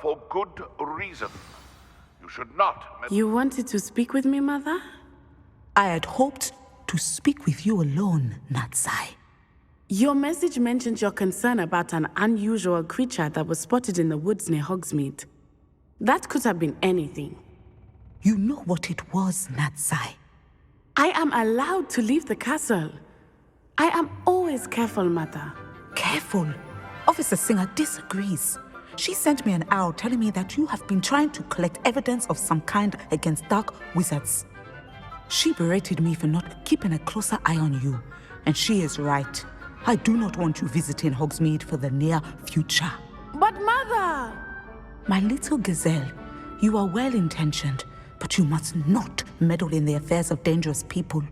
For good reason. You should not... You wanted to speak with me, Mother? I had hoped to speak with you alone, Natsai. Your message mentioned your concern about an unusual creature that was spotted in the woods near Hogsmeade. That could have been anything. You know what it was, Natsai. I am allowed to leave the castle. I am always careful, Mother. Careful? Officer Singer disagrees. She sent me an owl telling me that you have been trying to collect evidence of some kind against dark wizards. She berated me for not keeping a closer eye on you, and she is right. I do not want you visiting Hogsmeade for the near future. But Mother! My little gazelle, you are well-intentioned, but you must not meddle in the affairs of dangerous people.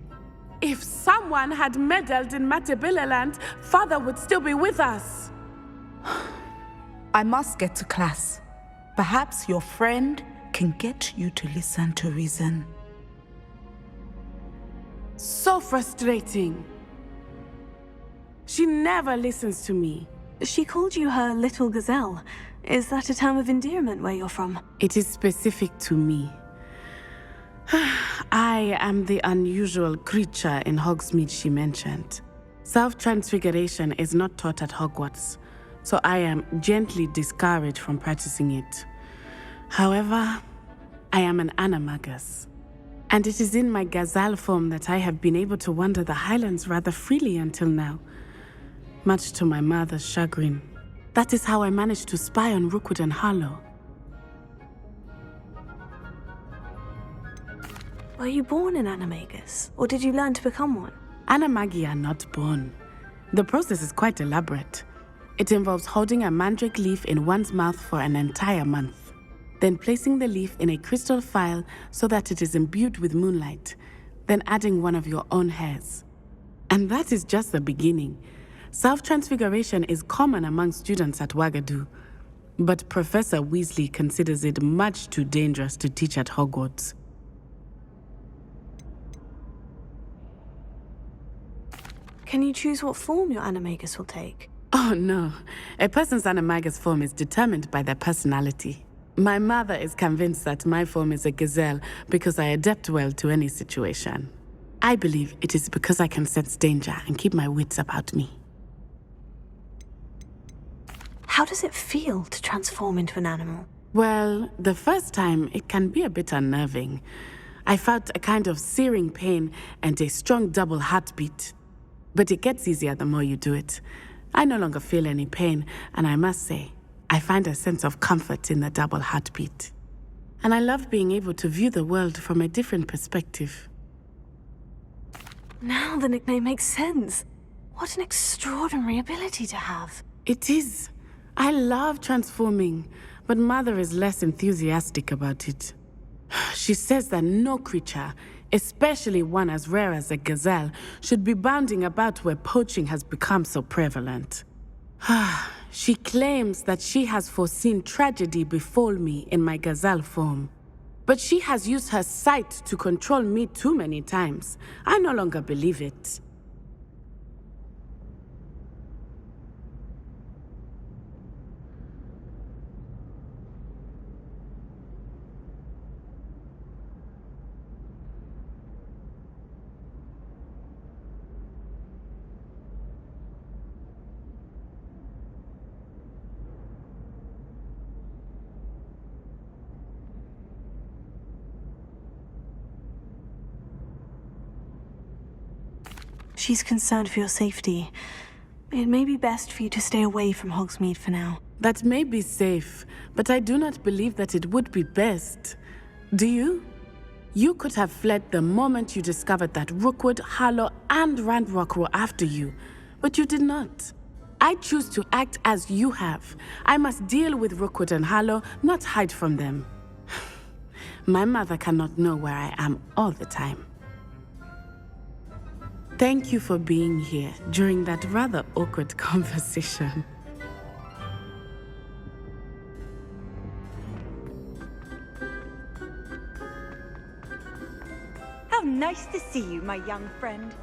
If someone had meddled in Matabeleland, Father would still be with us. I must get to class. Perhaps your friend can get you to listen to reason. So frustrating. She never listens to me. She called you her little gazelle. Is that a term of endearment where you're from? It is specific to me. I am the unusual creature in Hogsmeade she mentioned. Self-transfiguration is not taught at Hogwarts, so I am gently discouraged from practicing it. However, I am an animagus, and it is in my gazelle form that I have been able to wander the Highlands rather freely until now, much to my mother's chagrin. That is how I managed to spy on Rookwood and Harlow. Were you born an animagus, or did you learn to become one? Animagi are not born. The process is quite elaborate. It involves holding a mandrake leaf in one's mouth for an entire month, then placing the leaf in a crystal phial so that it is imbued with moonlight, then adding one of your own hairs. And that is just the beginning. Self-transfiguration is common among students at Wagadu, but Professor Weasley considers it much too dangerous to teach at Hogwarts. Can you choose what form your animagus will take? Oh no, a person's animagus form is determined by their personality. My mother is convinced that my form is a gazelle because I adapt well to any situation. I believe it is because I can sense danger and keep my wits about me. How does it feel to transform into an animal? Well, the first time it can be a bit unnerving. I felt a kind of searing pain and a strong double heartbeat. But it gets easier the more you do it. I no longer feel any pain, and I must say, I find a sense of comfort in the double heartbeat. And I love being able to view the world from a different perspective. Now the nickname makes sense. What an extraordinary ability to have. It is. I love transforming, but Mother is less enthusiastic about it. She says that no creature, especially one as rare as a gazelle, should be bounding about where poaching has become so prevalent. She claims that she has foreseen tragedy befall me in my gazelle form. But she has used her sight to control me too many times. I no longer believe it. She's concerned for your safety. It may be best for you to stay away from Hogsmeade for now. That may be safe, but I do not believe that it would be best. Do you? You could have fled the moment you discovered that Rookwood, Harlow, and Ranrock were after you, but you did not. I choose to act as you have. I must deal with Rookwood and Harlow, not hide from them. My mother cannot know where I am all the time. Thank you for being here during that rather awkward conversation. How nice to see you, my young friend.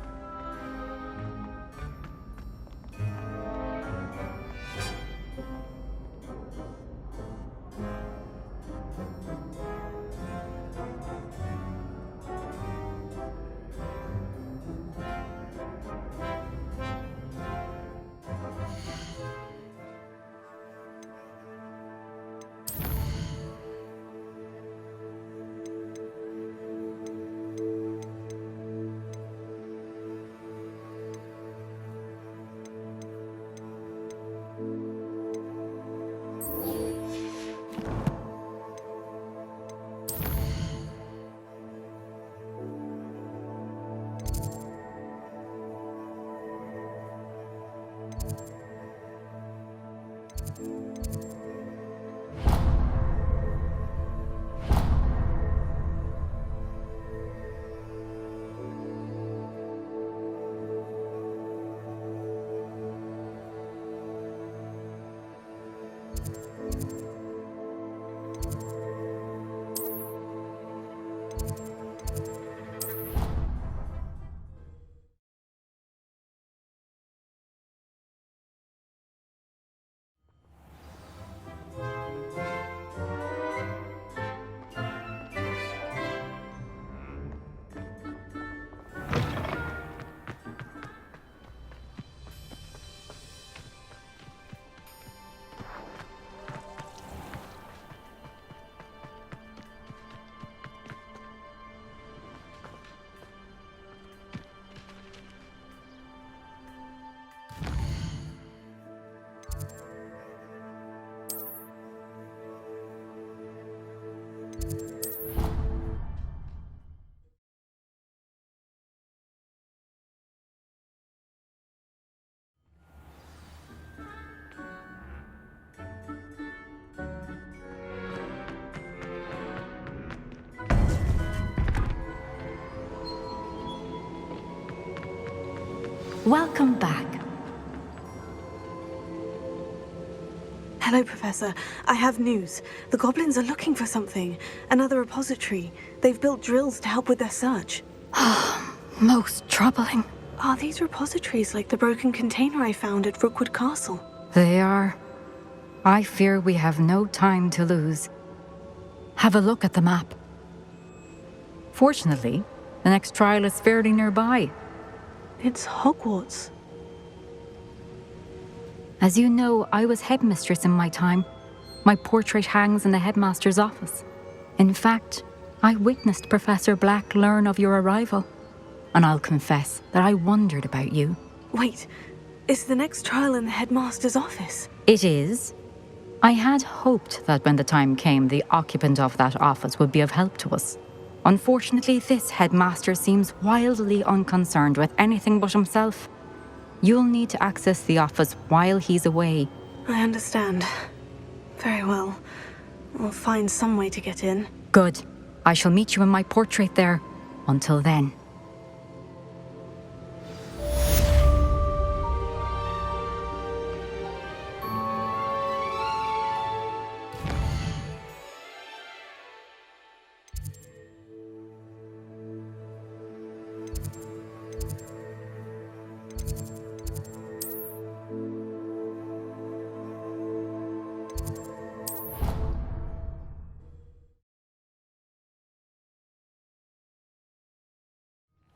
Welcome back. Hello, Professor. I have news. The goblins are looking for something. Another repository. They've built drills to help with their search. Most troubling. Are these repositories like the broken container I found at Rookwood Castle? They are. I fear we have no time to lose. Have a look at the map. Fortunately, the next trial is fairly nearby. It's Hogwarts. As you know, I was headmistress in my time. My portrait hangs in the headmaster's office. In fact, I witnessed Professor Black learn of your arrival. And I'll confess that I wondered about you. Wait, is the next trial in the headmaster's office? It is. I had hoped that when the time came, the occupant of that office would be of help to us. Unfortunately, this headmaster seems wildly unconcerned with anything but himself. You'll need to access the office while he's away. I understand. Very well. We'll find some way to get in. Good. I shall meet you in my portrait there. Until then.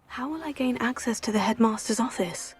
How will I gain access to the headmaster's office?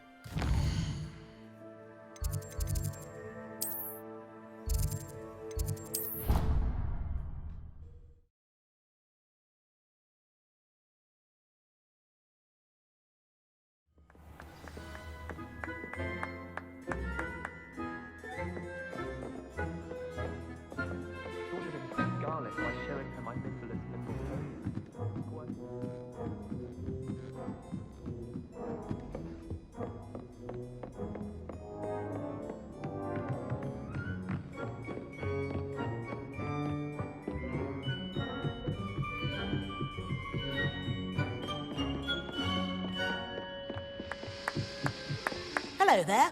Hello there.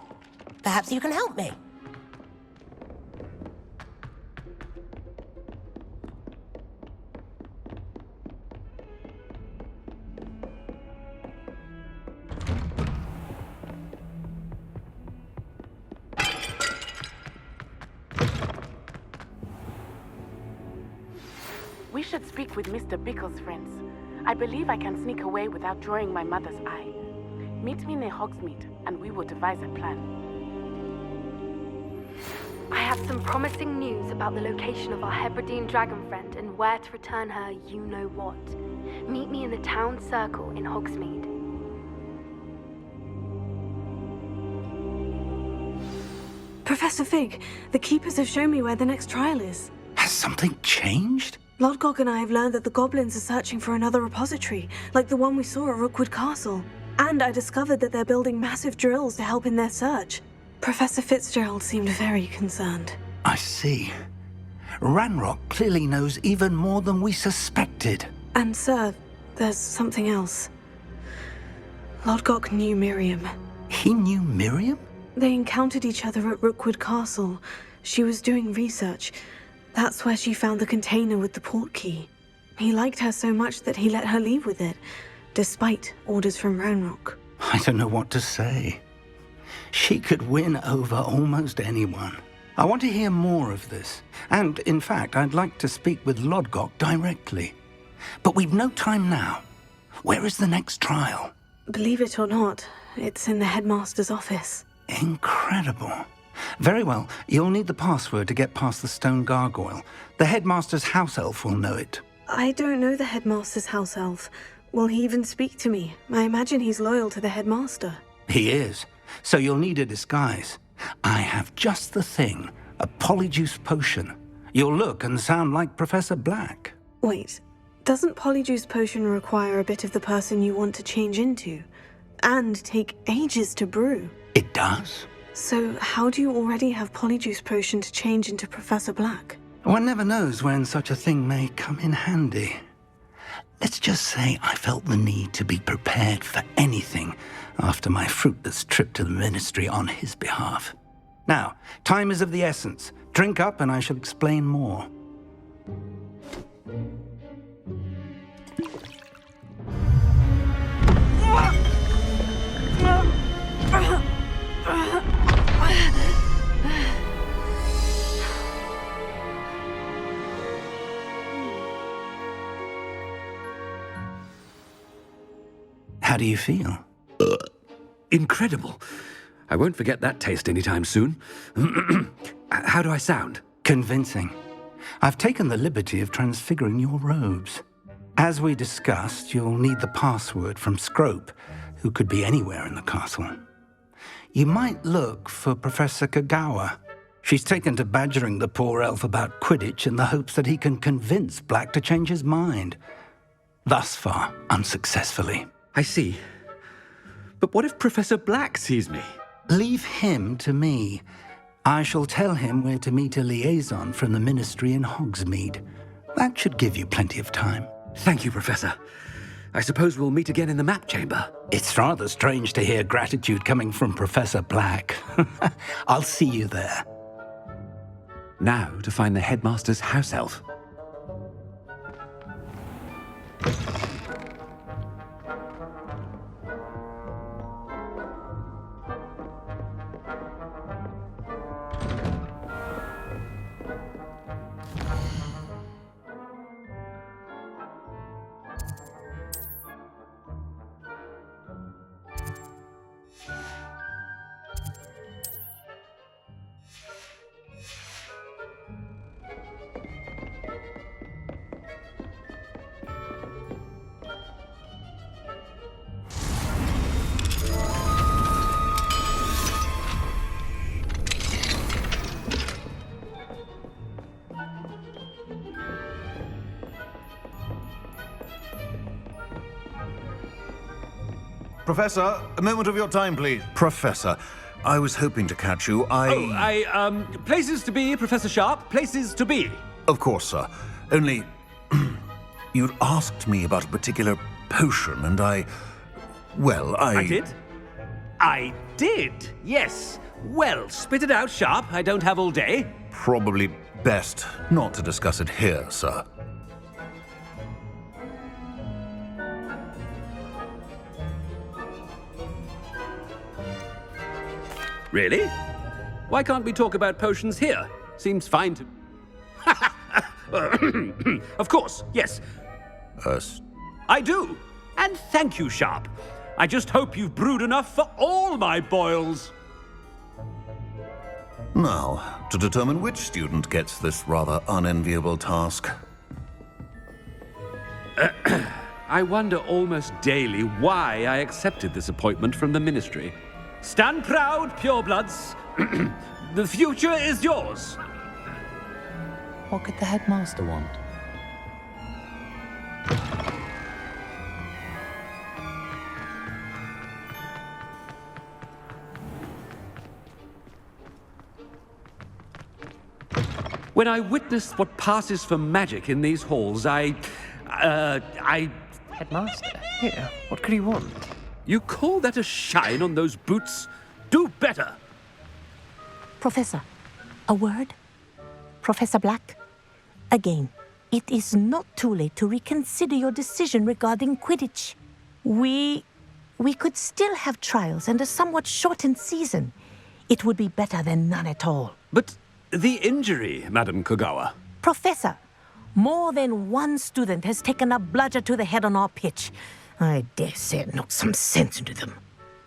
Perhaps you can help me. We should speak with Mr. Bickle's friends. I believe I can sneak away without drawing my mother's eye. Meet me near Hogsmeade, and we will devise a plan. I have some promising news about the location of our Hebridean dragon friend and where to return her you-know-what. Meet me in the town circle in Hogsmeade. Professor Fig, the Keepers have shown me where the next trial is. Has something changed? Lodgok and I have learned that the goblins are searching for another repository, like the one we saw at Rookwood Castle. And I discovered that they're building massive drills to help in their search. Professor Fitzgerald seemed very concerned. I see. Ranrock clearly knows even more than we suspected. And sir, there's something else. Lodgok knew Miriam. He knew Miriam? They encountered each other at Rookwood Castle. She was doing research. That's where she found the container with the port key. He liked her so much that he let her leave with it, despite orders from Ranrock. I don't know what to say. She could win over almost anyone. I want to hear more of this. And, in fact, I'd like to speak with Lodgok directly. But we've no time now. Where is the next trial? Believe it or not, it's in the headmaster's office. Incredible. Very well, you'll need the password to get past the stone gargoyle. The headmaster's house elf will know it. I don't know the headmaster's house elf. Will he even speak to me? I imagine he's loyal to the headmaster. He is, so you'll need a disguise. I have just the thing, a polyjuice potion. You'll look and sound like Professor Black. Wait, doesn't Polyjuice Potion require a bit of the person you want to change into? And take ages to brew? It does. So how do you already have Polyjuice Potion to change into Professor Black? One never knows when such a thing may come in handy. Let's just say I felt the need to be prepared for anything after my fruitless trip to the Ministry on his behalf. Now, time is of the essence. Drink up and I shall explain more. How do you feel? Incredible. I won't forget that taste anytime soon. How do I sound? Convincing. I've taken the liberty of transfiguring your robes. As we discussed, you'll need the password from Scrope, who could be anywhere in the castle. You might look for Professor Kagawa. She's taken to badgering the poor elf about Quidditch in the hopes that he can convince Black to change his mind. Thus far, unsuccessfully. I see. But what if Professor Black sees me? Leave him to me. I shall tell him we're to meet a liaison from the Ministry in Hogsmeade. That should give you plenty of time. Thank you, Professor. I suppose we'll meet again in the map chamber. It's rather strange to hear gratitude coming from Professor Black. I'll see you there. Now to find the headmaster's house elf. Professor, a moment of your time, please. Professor, I was hoping to catch you. Places to be, Professor Sharp. Places to be. Of course, sir. Only, you'd asked me about a particular potion, and I did? I did, yes. Well, spit it out, Sharp. I don't have all day. Probably best not to discuss it here, sir. Really? Why can't we talk about potions here? Seems fine to... Of course, yes. I do. And thank you, Sharp. I just hope you've brewed enough for all my boils. Now, to determine which student gets this rather unenviable task. I wonder almost daily why I accepted this appointment from the Ministry. Stand proud, purebloods. The future is yours. What could the headmaster want? When I witnessed what passes for magic in these halls, I... Headmaster? Here, what could he want? You call that a shine on those boots? Do better! Professor, a word? Professor Black? Again, it is not too late to reconsider your decision regarding Quidditch. We could still have trials and a somewhat shortened season. It would be better than none at all. But the injury, Madam Kagawa. Professor, more than one student has taken a bludger to the head on our pitch. I dare say it knocked some sense into them.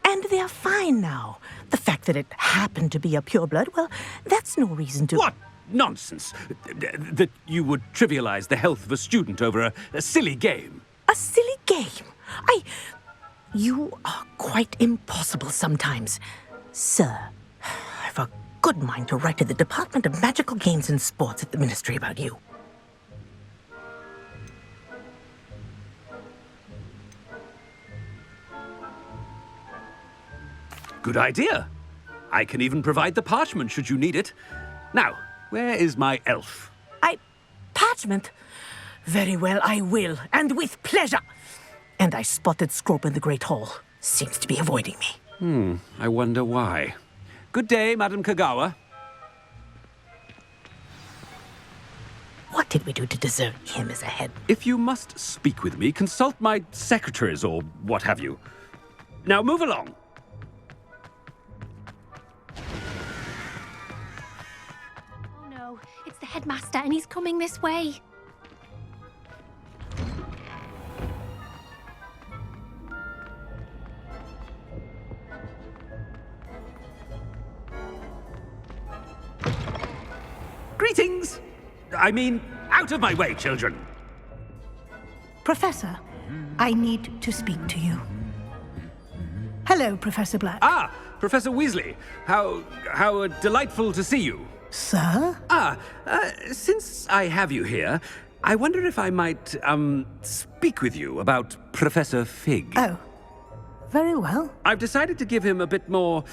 And they are fine now. The fact that it happened to be a pureblood, well, that's no reason to... What nonsense! That you would trivialize the health of a student over a silly game. A silly game? You are quite impossible sometimes. Sir, I've a good mind to write to the Department of Magical Games and Sports at the Ministry about you. Good idea. I can even provide the parchment should you need it. Now, where is my elf? Parchment? Very well, I will, and with pleasure. And I spotted Scrope in the Great Hall. Seems to be avoiding me. I wonder why. Good day, Madam Kagawa. What did we do to deserve him as a head? If you must speak with me, consult my secretaries or what have you. Now move along. Oh no, it's the headmaster and he's coming this way. Greetings! I mean, out of my way, children. Professor, I need to speak to you. Hello, Professor Black. Ah, Professor Weasley. How delightful to see you. Sir? Since I have you here, I wonder if I might, speak with you about Professor Fig. Oh, very well. I've decided to give him a bit more,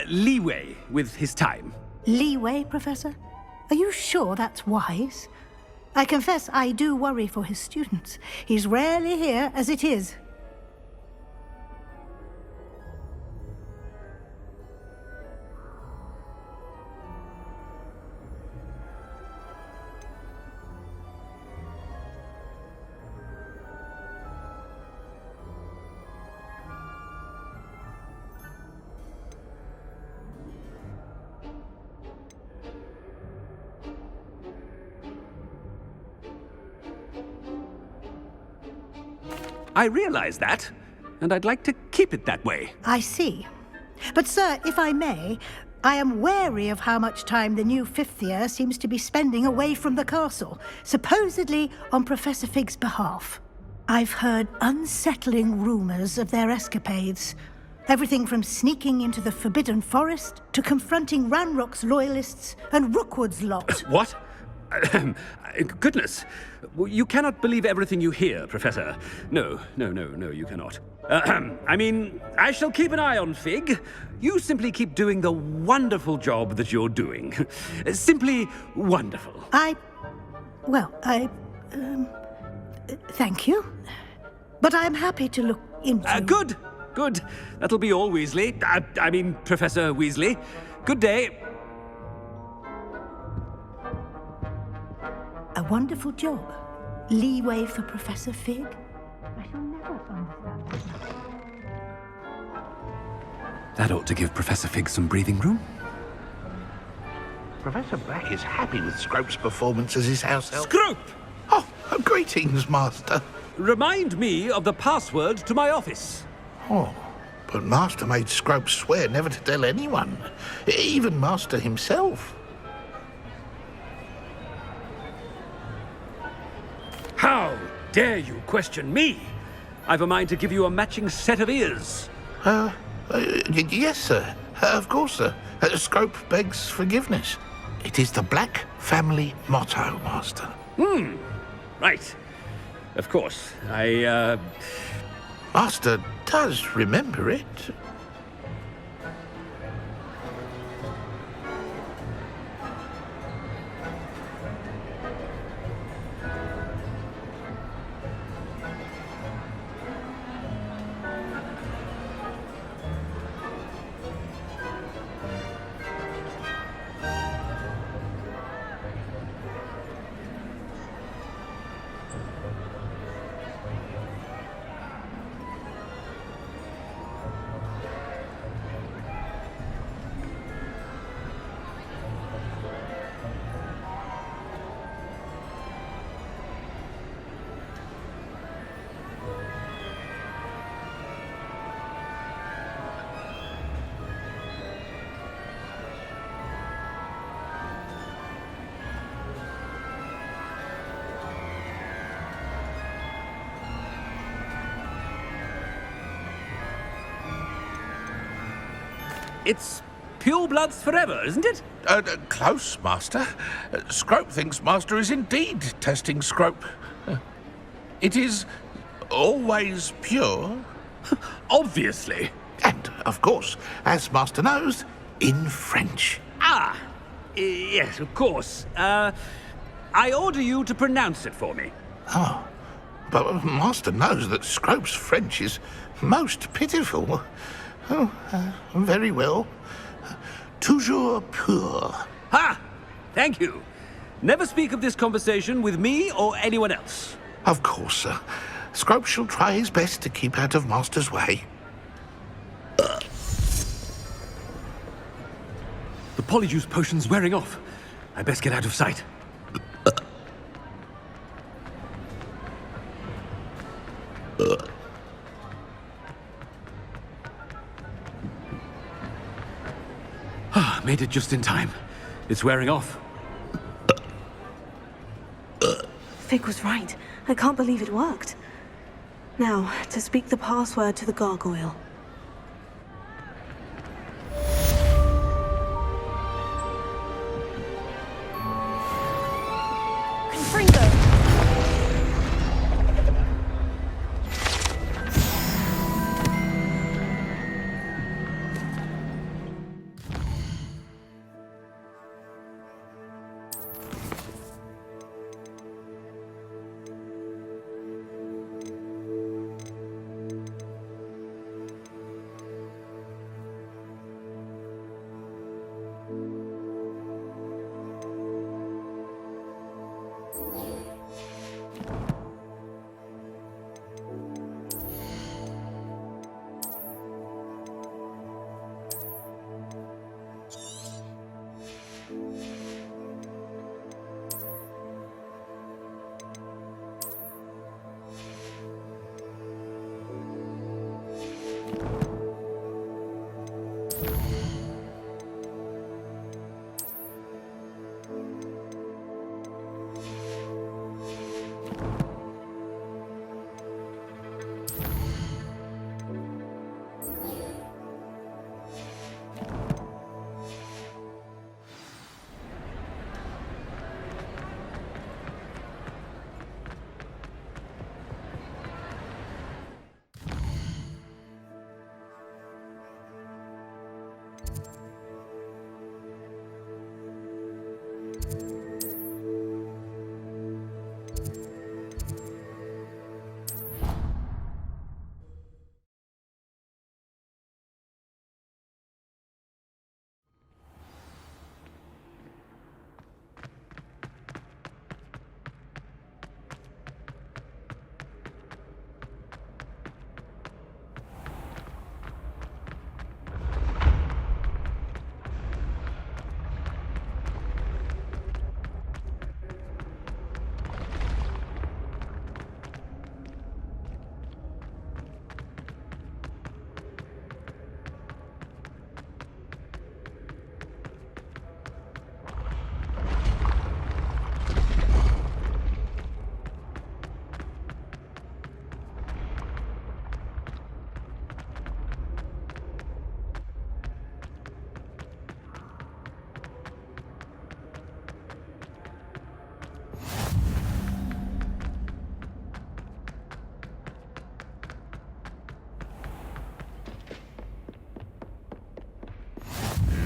leeway with his time. Leeway, Professor? Are you sure that's wise? I confess I do worry for his students. He's rarely here as it is. I realize that, and I'd like to keep it that way. I see. But, sir, if I may, I am wary of how much time the new fifth year seems to be spending away from the castle, supposedly on Professor Fig's behalf. I've heard unsettling rumors of their escapades. Everything from sneaking into the Forbidden Forest to confronting Ranrock's loyalists and Rookwood's lot. What? Goodness. You cannot believe everything you hear, Professor. No, you cannot. I mean, I shall keep an eye on Fig. You simply keep doing the wonderful job that you're doing. Simply wonderful. Thank you. But I'm happy to look into... Good. That'll be all, Weasley. I mean, Professor Weasley. Good day. A wonderful job. Leeway for Professor Fig. I shall never understand. That ought to give Professor Fig some breathing room. Professor Black is happy with Scrope's performance as his house elf. Scrope! Oh, greetings, Master. Remind me of the password to my office. Oh, but Master made Scrope swear never to tell anyone, even Master himself. How dare you question me? I've a mind to give you a matching set of ears. Yes, sir. Of course, sir. Scrope begs forgiveness. It is the Black family motto, Master. Right. Of course. Master does remember it. It's purebloods forever, isn't it? Close, Master. Scrope thinks Master is indeed testing Scrope. It is always pure. Obviously. And, of course, as Master knows, in French. Ah! Yes, of course. I order you to pronounce it for me. Oh, but Master knows that Scrope's French is most pitiful. Oh, very well. Toujours pur. Ha! Thank you. Never speak of this conversation with me or anyone else. Of course, sir. Scrope shall try his best to keep out of Master's way. The polyjuice potion's wearing off. I best get out of sight. Made it just in time. It's wearing off. Fig was right. I can't believe it worked. Now, to speak the password to the gargoyle. Confringo!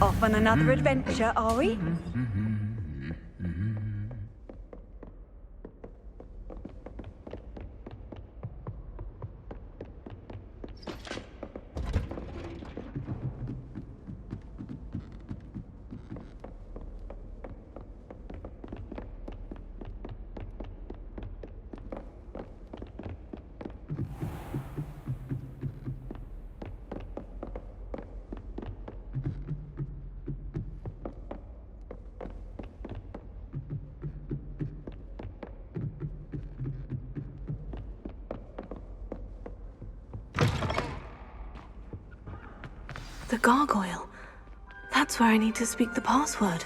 Off on another adventure, are we? The gargoyle. That's where I need to speak the password.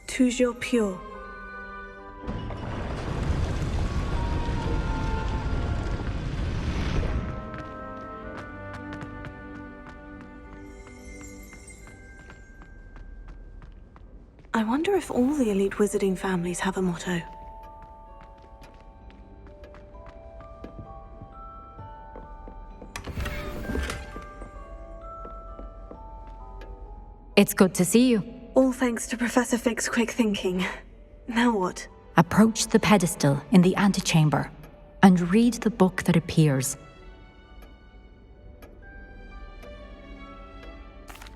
Toujours pur. I wonder if all the elite wizarding families have a motto. It's good to see you. All thanks to Professor Fig's quick thinking. Now what? Approach the pedestal in the antechamber and read the book that appears.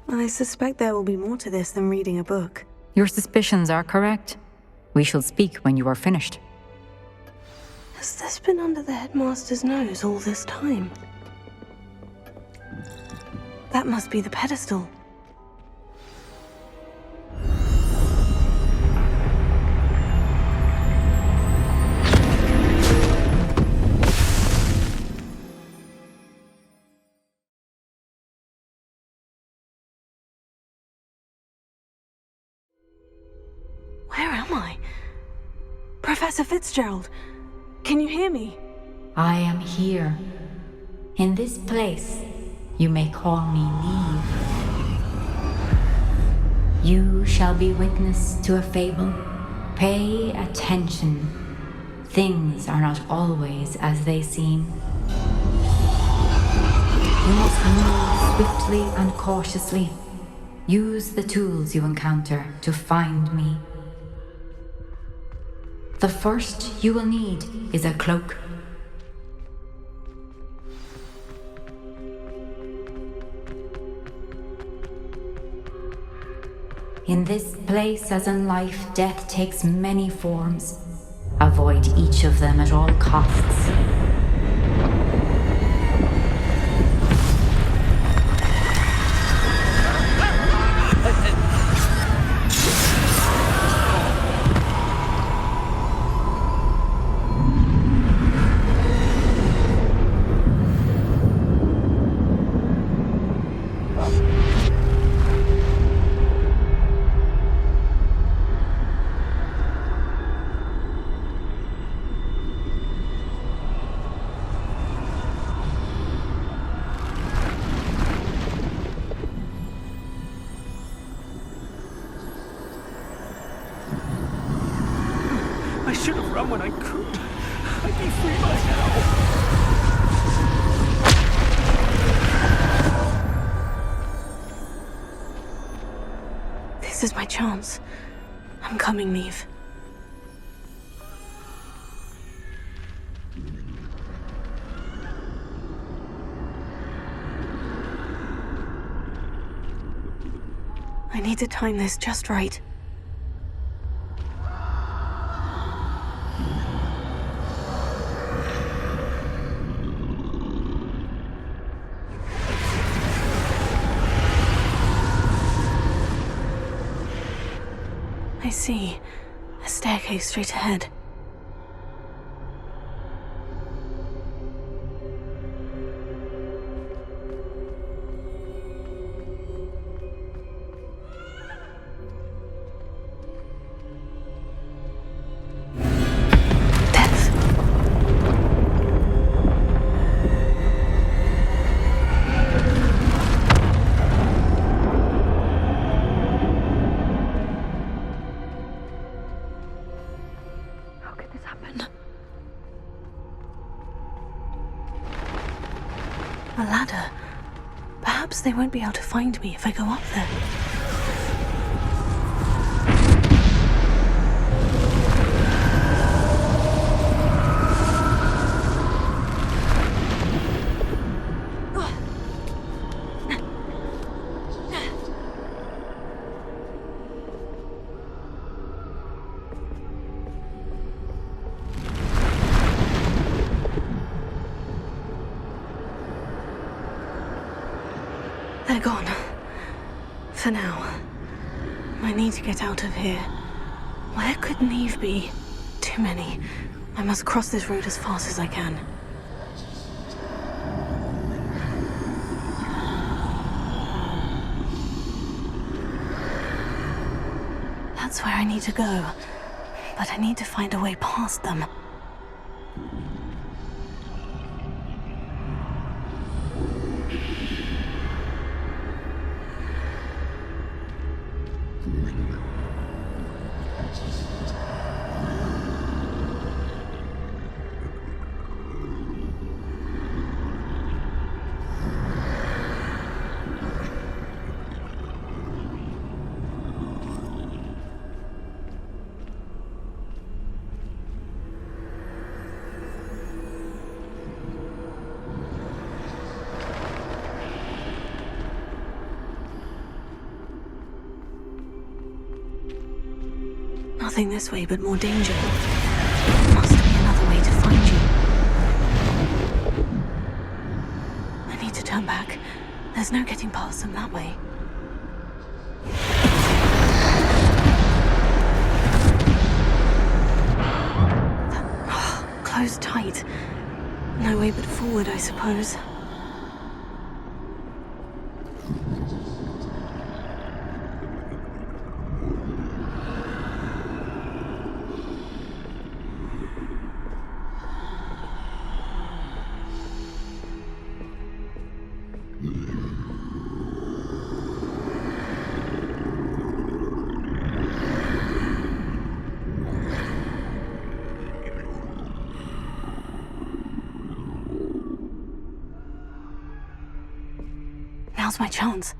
I suspect there will be more to this than reading a book. Your suspicions are correct. We shall speak when you are finished. Has this been under the headmaster's nose all this time? That must be the pedestal. Where am I? Professor Fitzgerald, can you hear me? I am here. In this place, you may call me Neve. You shall be witness to a fable. Pay attention. Things are not always as they seem. You must move swiftly and cautiously. Use the tools you encounter to find me. The first you will need is a cloak. In this place, as in life, death takes many forms. Avoid each of them at all costs. I should have run when I could. I'd be free by now. This is my chance. I'm coming, Neve. I need to time this just right. I see. A staircase straight ahead. A ladder. Perhaps they won't be able to find me if I go up there. They're gone. For now. I need to get out of here. Where could Neve be? Too many. I must cross this road as fast as I can. That's where I need to go. But I need to find a way past them. nothing this way but more danger. Must be another way to find you. I need to turn back. There's no getting past them that way. Closed tight. No way but forward, I suppose. Now's my chance.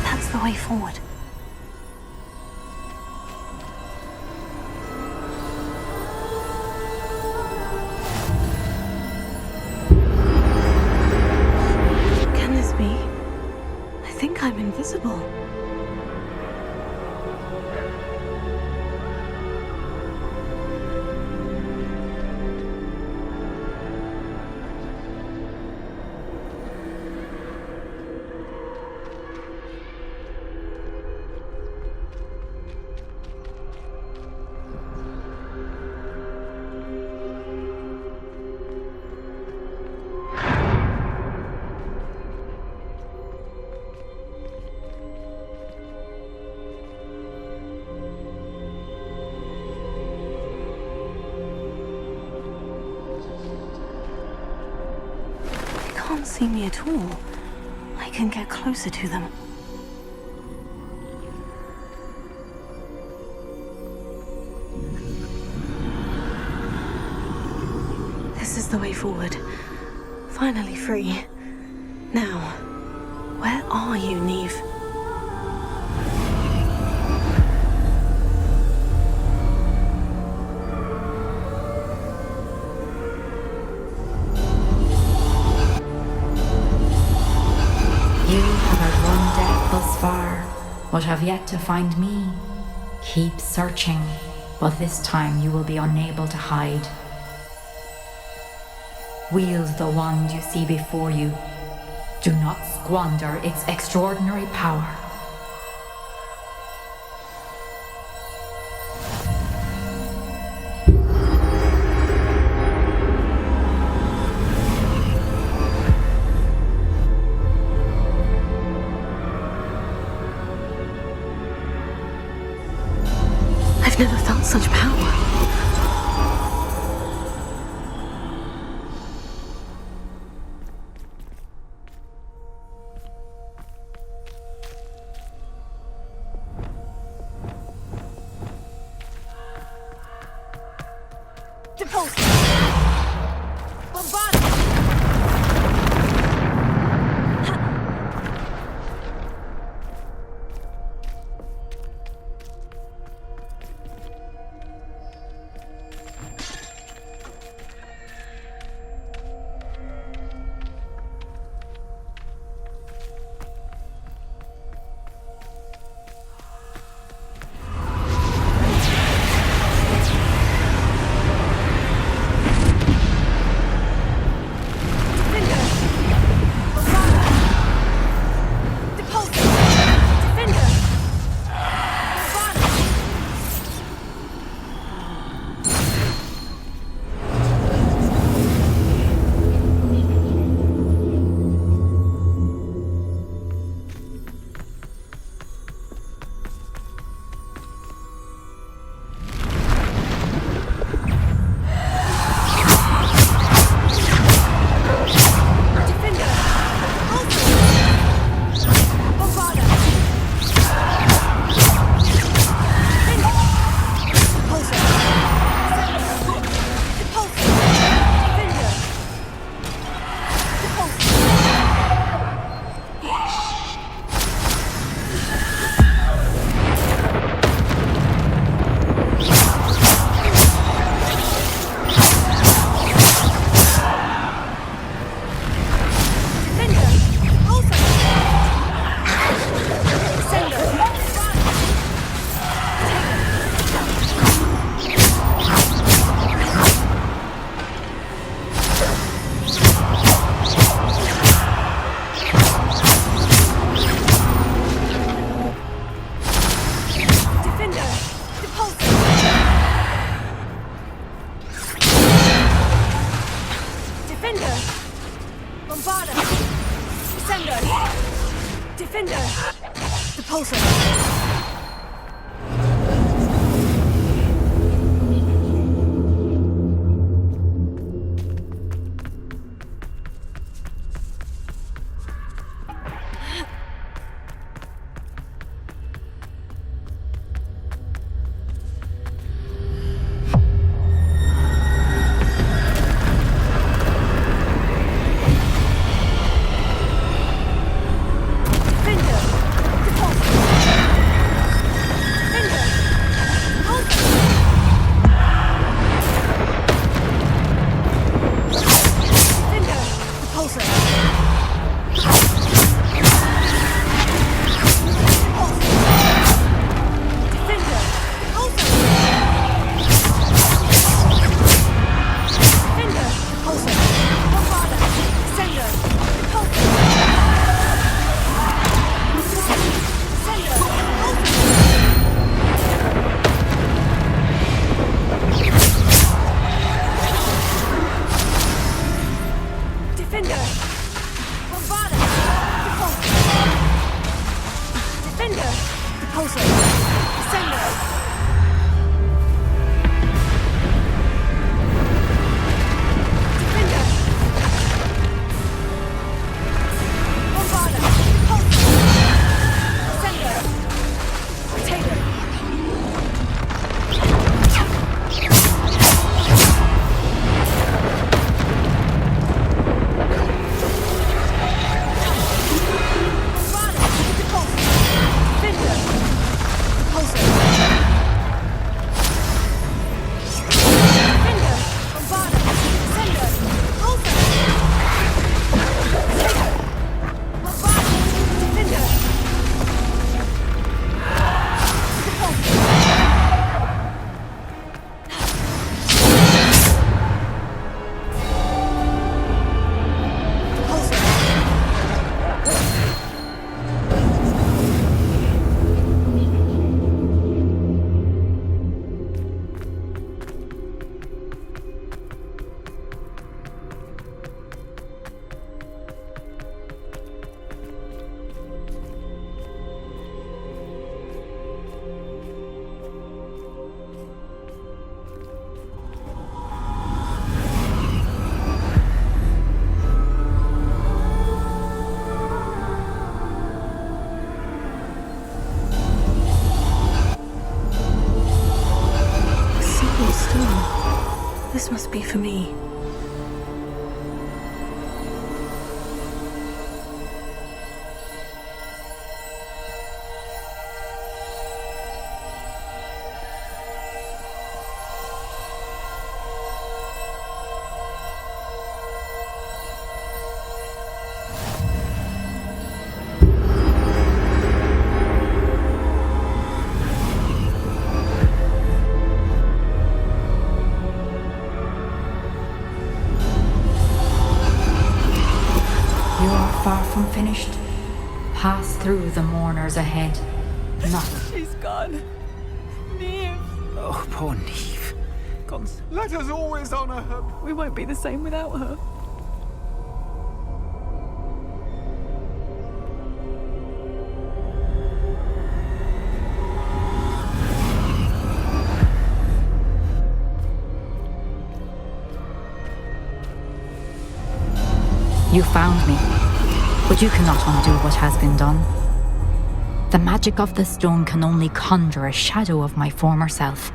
That's the way forward. I think I'm invisible. Can't see me at all. I can get closer to them. This is the way forward. Finally free. Now, where are you, Neve? Thus far, but have yet to find me. Keep searching, but this time you will be unable to hide. Wield the wand you see before you. Do not squander its extraordinary power. Never felt such power. This must be for me. Far from finished. Pass through the mourners ahead. Not. She's gone. Neve. Oh, poor Neve. Cons, let us always honor her. We won't be the same without her. You found me. But you cannot undo what has been done. The magic of the stone can only conjure a shadow of my former self.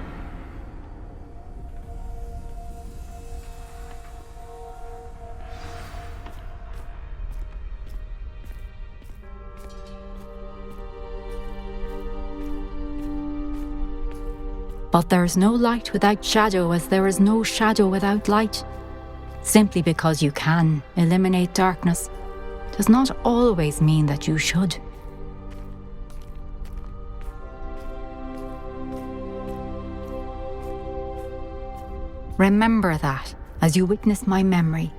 But there is no light without shadow, as there is no shadow without light. Simply because you can eliminate darkness does not always mean that you should. Remember that as you witness my memory.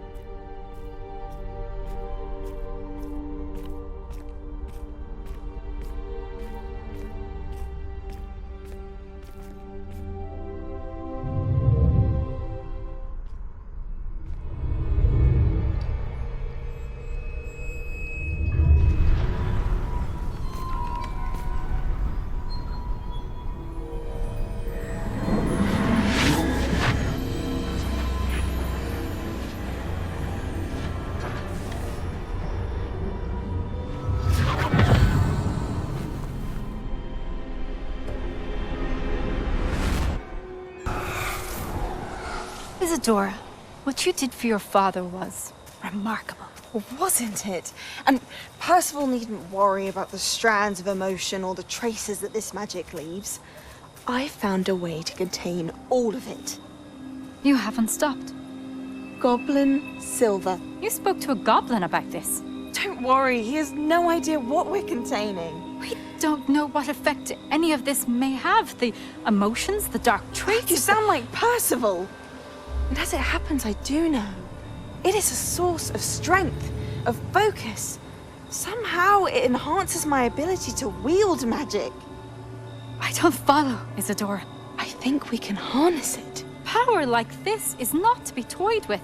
Isadora, what you did for your father was remarkable. Wasn't it? And Percival needn't worry about the strands of emotion or the traces that this magic leaves. I found a way to contain all of it. You haven't stopped. Goblin Silver. You spoke to a goblin about this. Don't worry, he has no idea what we're containing. We don't know what effect any of this may have. The emotions, the dark traits. You sound like Percival. And as it happens, I do know. It is a source of strength, of focus. Somehow it enhances my ability to wield magic. I don't follow, Isadora. I think we can harness it. Power like this is not to be toyed with.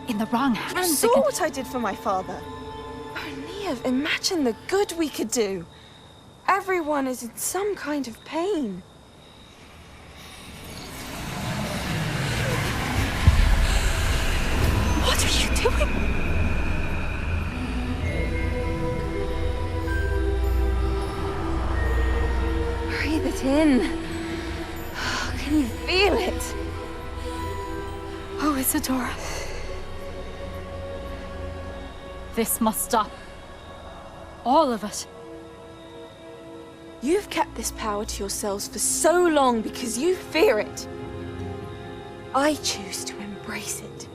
In the wrong hands, You saw what I did for my father. Oh, Neve, imagine the good we could do. Everyone is in some kind of pain. What are you doing? Breathe it in. Can you feel it? Oh, Isadora. This must stop. All of it. You've kept this power to yourselves for so long because you fear it. I choose to embrace it.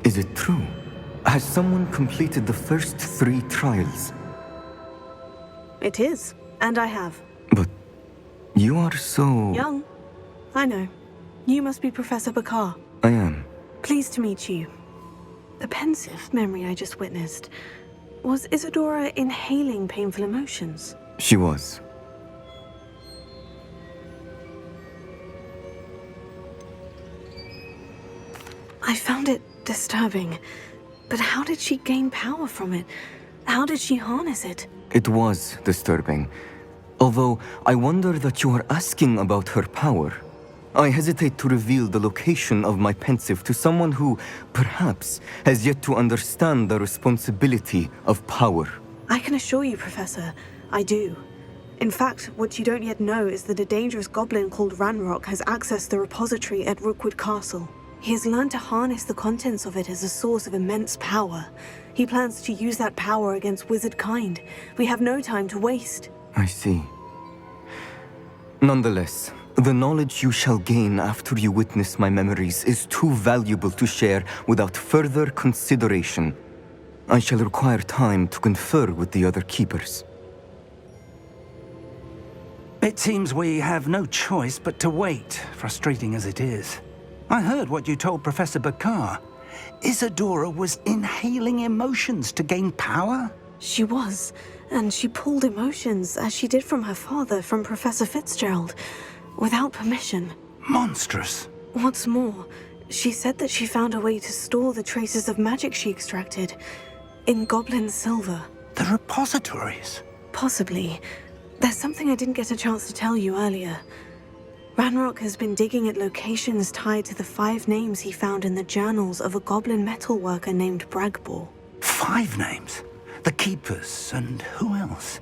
Is it true? Has someone completed the first 3 trials? It is, and I have. But you are so... Young. I know. You must be Professor Bakar. I am. Pleased to meet you. The pensive memory I just witnessed. Was Isadora inhaling painful emotions? She was. I found it disturbing. But how did she gain power from it? How did she harness it? It was disturbing. Although, I wonder that you are asking about her power. I hesitate to reveal the location of my pensive to someone who, perhaps, has yet to understand the responsibility of power. I can assure you, Professor, I do. In fact, what you don't yet know is that a dangerous goblin called Ranrock has accessed the repository at Rookwood Castle. He has learned to harness the contents of it as a source of immense power. He plans to use that power against wizard kind. We have no time to waste. I see. Nonetheless, the knowledge you shall gain after you witness my memories is too valuable to share without further consideration. I shall require time to confer with the other keepers. It seems we have no choice but to wait, frustrating as it is. I heard what you told Professor Bakar. Isadora was inhaling emotions to gain power? She was, and she pulled emotions, as she did from her father, from Professor Fitzgerald, without permission. Monstrous. What's more, she said that she found a way to store the traces of magic she extracted in goblin silver. The repositories? Possibly. There's something I didn't get a chance to tell you earlier. Ranrock has been digging at locations tied to the 5 names he found in the journals of a goblin metalworker named Bragbor. 5 names? The Keepers, and who else?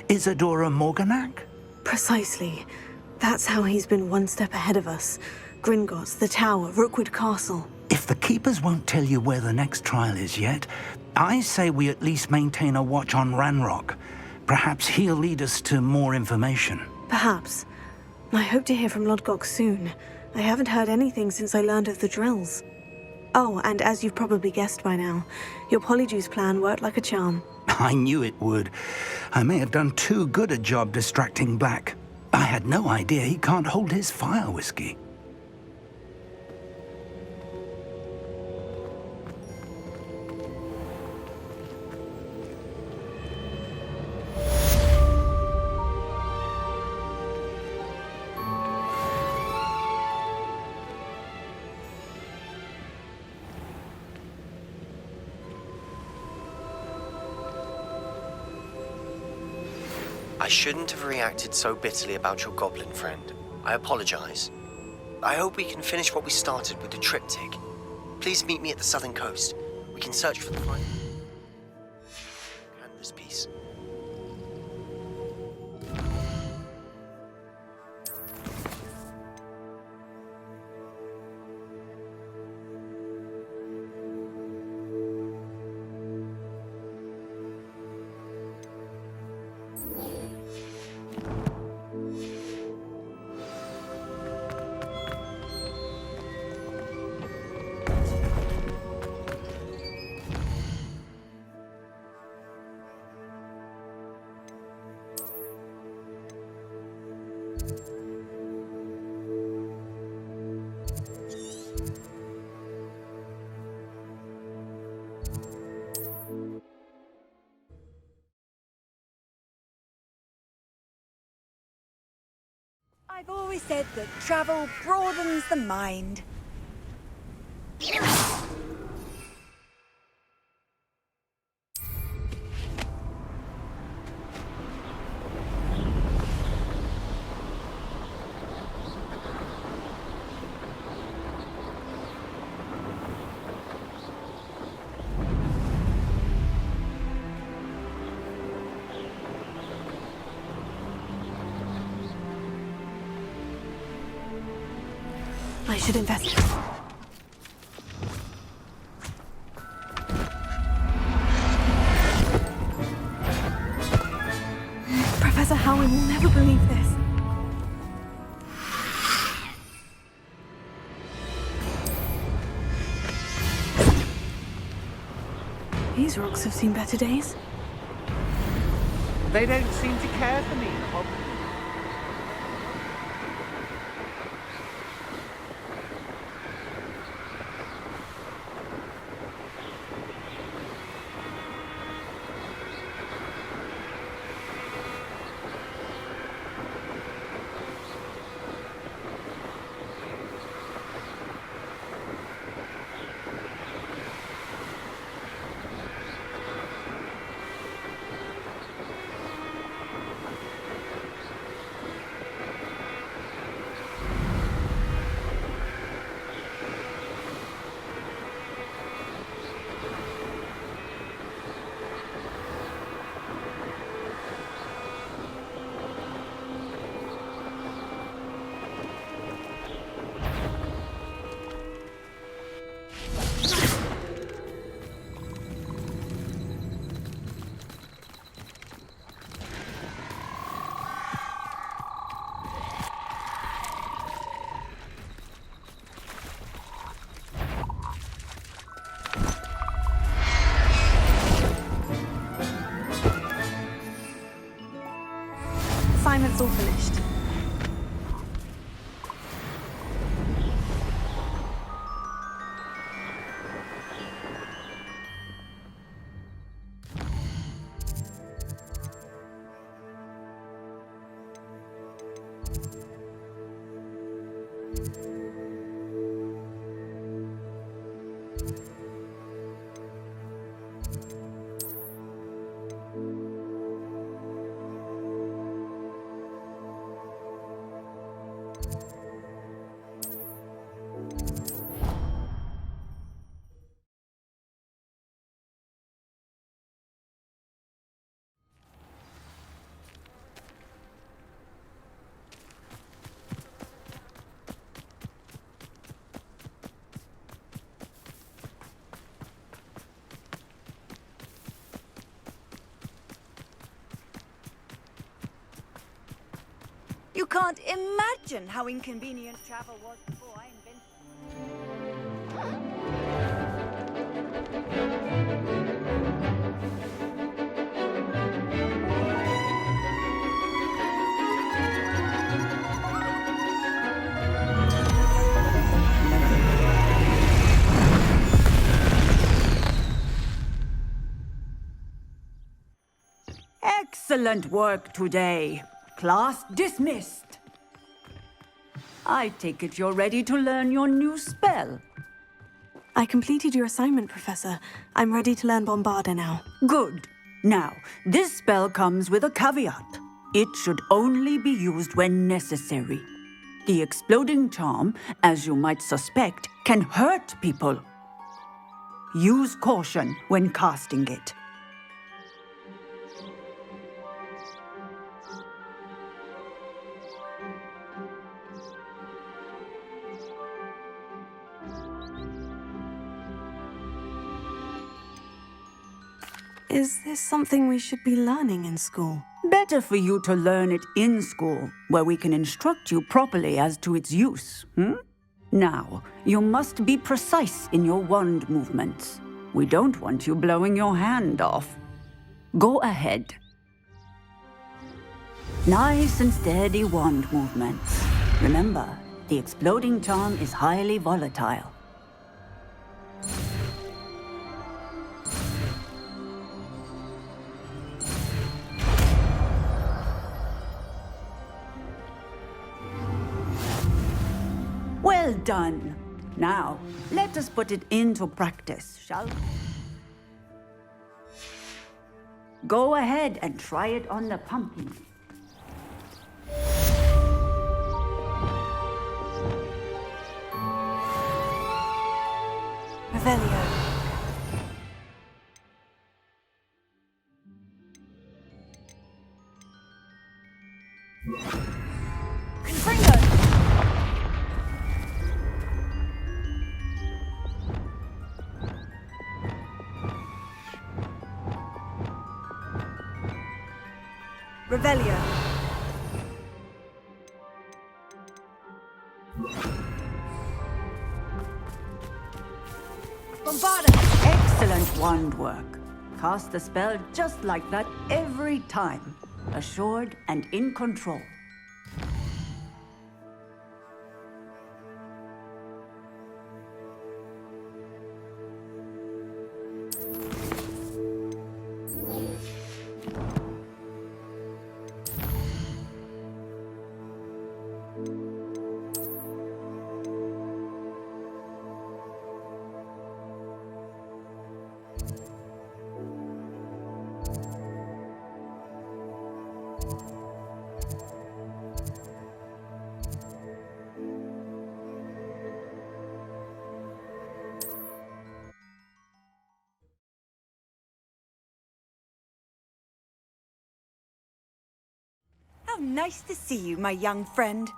Isadora Morganac? Precisely. That's how he's been one step ahead of us. Gringotts, the Tower, Rookwood Castle. If the Keepers won't tell you where the next trial is yet, I say we at least maintain a watch on Ranrock. Perhaps he'll lead us to more information. Perhaps. I hope to hear from Lodgok soon. I haven't heard anything since I learned of the drills. Oh, and as you've probably guessed by now, your Polyjuice plan worked like a charm. I knew it would. I may have done too good a job distracting Black. I had no idea he can't hold his fire whiskey. I shouldn't have reacted so bitterly about your goblin friend. I apologize. I hope we can finish what we started with the triptych. Please meet me at the southern coast. We can search for the final canvas piece. I've always said that travel broadens the mind. I should investigate. Professor Howard will never believe this. These rocks have seen better days. They don't seem to care for me, Hogwarts. Assignment's all finished. You can't imagine how inconvenient travel was before I Excellent work today. Class dismissed. I take it you're ready to learn your new spell. I completed your assignment, Professor. I'm ready to learn Bombarda now. Good. Now, this spell comes with a caveat. It should only be used when necessary. The exploding charm, as you might suspect, can hurt people. Use caution when casting it. Is this something we should be learning in school? Better for you to learn it in school, where we can instruct you properly as to its use. Now, you must be precise in your wand movements. We don't want you blowing your hand off. Go ahead. Nice and steady wand movements. Remember, the exploding charm is highly volatile. Well done. Now, let us put it into practice, shall we? Go ahead and try it on the pumpkin. Revelio. Confringo! Revelio. Bombarda! Excellent wand work. Cast the spell just like that every time. Assured and in control. How nice to see you, my young friend.